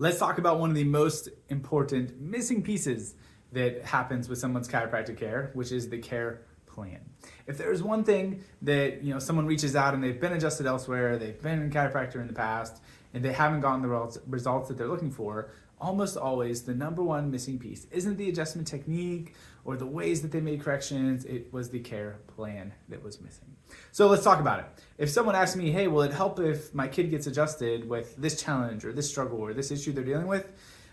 Let's talk about one of the most important missing pieces that happens with someone's chiropractic care, which is the care plan. If there's one thing that someone reaches out and they've been adjusted elsewhere, they've been in chiropractor in the past, and they haven't gotten the results that they're looking for, almost always the number one missing piece isn't the adjustment technique or the ways that they made corrections. It was the care plan that was missing. So let's talk about it. If someone asks me, hey, will it help if my kid gets adjusted with this challenge or this struggle or this issue they're dealing with?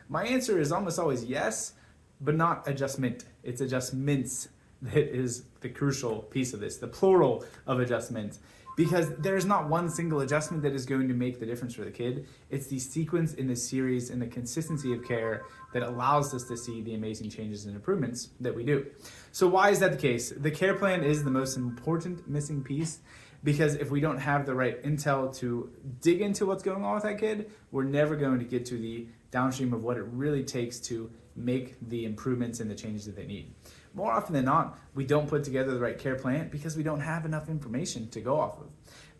My answer is almost always yes, but not adjustment. It's adjustments that is the crucial piece of this, the plural of adjustments. Because there's not one single adjustment that is going to make the difference for the kid. It's the sequence in the series and the consistency of care that allows us to see the amazing changes and improvements that we do. So why is that the case? The care plan is the most important missing piece, because if we don't have the right intel to dig into what's going on with that kid, we're never going to get to the downstream of what it really takes to make the improvements and the changes that they need. More often than not, we don't put together the right care plan because we don't have enough information to go off of.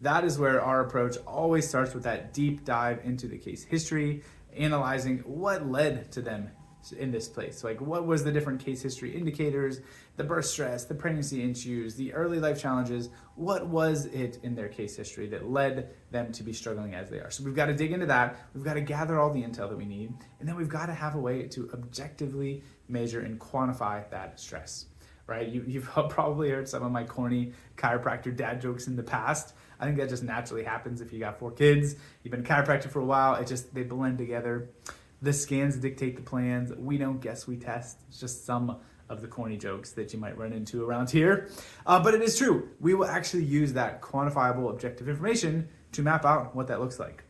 That is where our approach always starts, with that deep dive into the case history, analyzing what led to them in this place. Like, what was the different case history indicators, the birth stress, the pregnancy issues, the early life challenges. What was it in their case history that led them to be struggling as they are? So we've got to dig into that. We've got to gather all the intel that we need, and then we've got to have a way to objectively measure and quantify that stress, right? You've probably heard some of my corny chiropractor dad jokes in the past. I think that just naturally happens if you got 4 kids, you've been a chiropractor for a while, they blend together. The scans dictate the plans. We don't guess, we test. It's just some of the corny jokes that you might run into around here. But it is true. We will actually use that quantifiable objective information to map out what that looks like.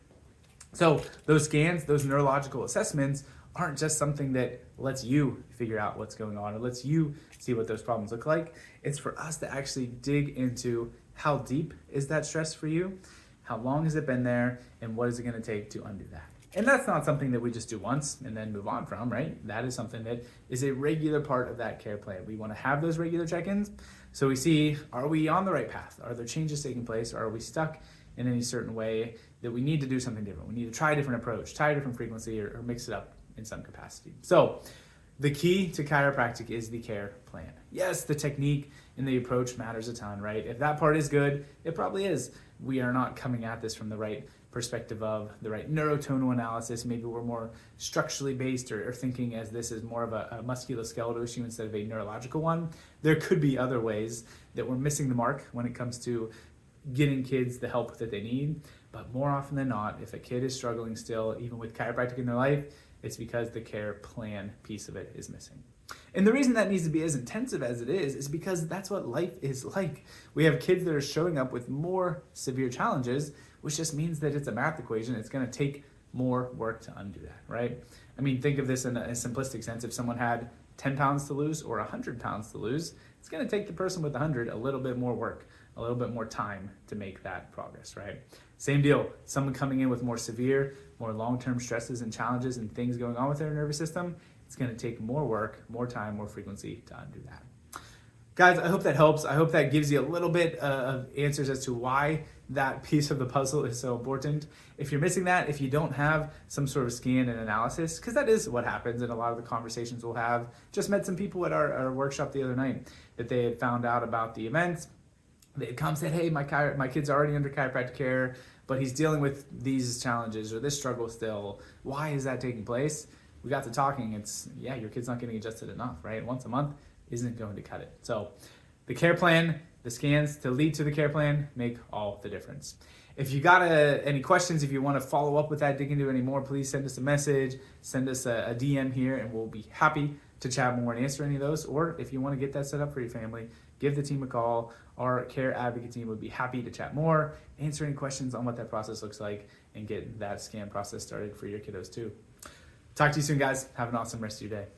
So those scans, those neurological assessments, aren't just something that lets you figure out what's going on or lets you see what those problems look like. It's for us to actually dig into how deep is that stress for you, how long has it been there, and what is it going to take to undo that. And that's not something that we just do once and then move on from, right? That is something that is a regular part of that care plan. We want to have those regular check-ins so we see, are we on the right path? Are there changes taking place? Or are we stuck in any certain way that we need to do something different? We need to try a different approach, try a different frequency, or mix it up in some capacity. So the key to chiropractic is the care plan. Yes, the technique and the approach matters a ton, right? If that part is good, it probably is. We are not coming at this from the right perspective of the right neurotonal analysis. Maybe we're more structurally based or thinking as this is more of a musculoskeletal issue instead of a neurological one. There could be other ways that we're missing the mark when it comes to getting kids the help that they need. But more often than not, if a kid is struggling still, even with chiropractic in their life, it's because the care plan piece of it is missing. And the reason that needs to be as intensive as it is because that's what life is like. We have kids that are showing up with more severe challenges, which just means that it's a math equation. It's going to take more work to undo that, right? I mean, think of this in a simplistic sense. If someone had 10 pounds to lose or 100 pounds to lose, it's going to take the person with 100 a little bit more work, a little bit more time to make that progress, right? Same deal. Someone coming in with more severe, more long-term stresses and challenges and things going on with their nervous system, it's going to take more work, more time, more frequency to undo that. Guys, I hope that helps. I hope that gives you a little bit of answers as to why that piece of the puzzle is so important. If you're missing that, if you don't have some sort of scan and analysis, because that is what happens in a lot of the conversations we'll have. Just met some people at our workshop the other night that they had found out about the event. They had come and said, hey, my kid's already under chiropractic care, but he's dealing with these challenges or this struggle still. Why is that taking place? We got to talking. Your kid's not getting adjusted enough, right? Once a month isn't going to cut it. So the care plan, the scans to lead to the care plan make all the difference. If you got any questions, if you want to follow up with that, dig into it any more, please send us a message, send us a DM here, and we'll be happy to chat more and answer any of those. Or if you want to get that set up for your family, give the team a call. Our care advocate team would be happy to chat more, answer any questions on what that process looks like, and get that scan process started for your kiddos too. Talk to you soon, guys. Have an awesome rest of your day.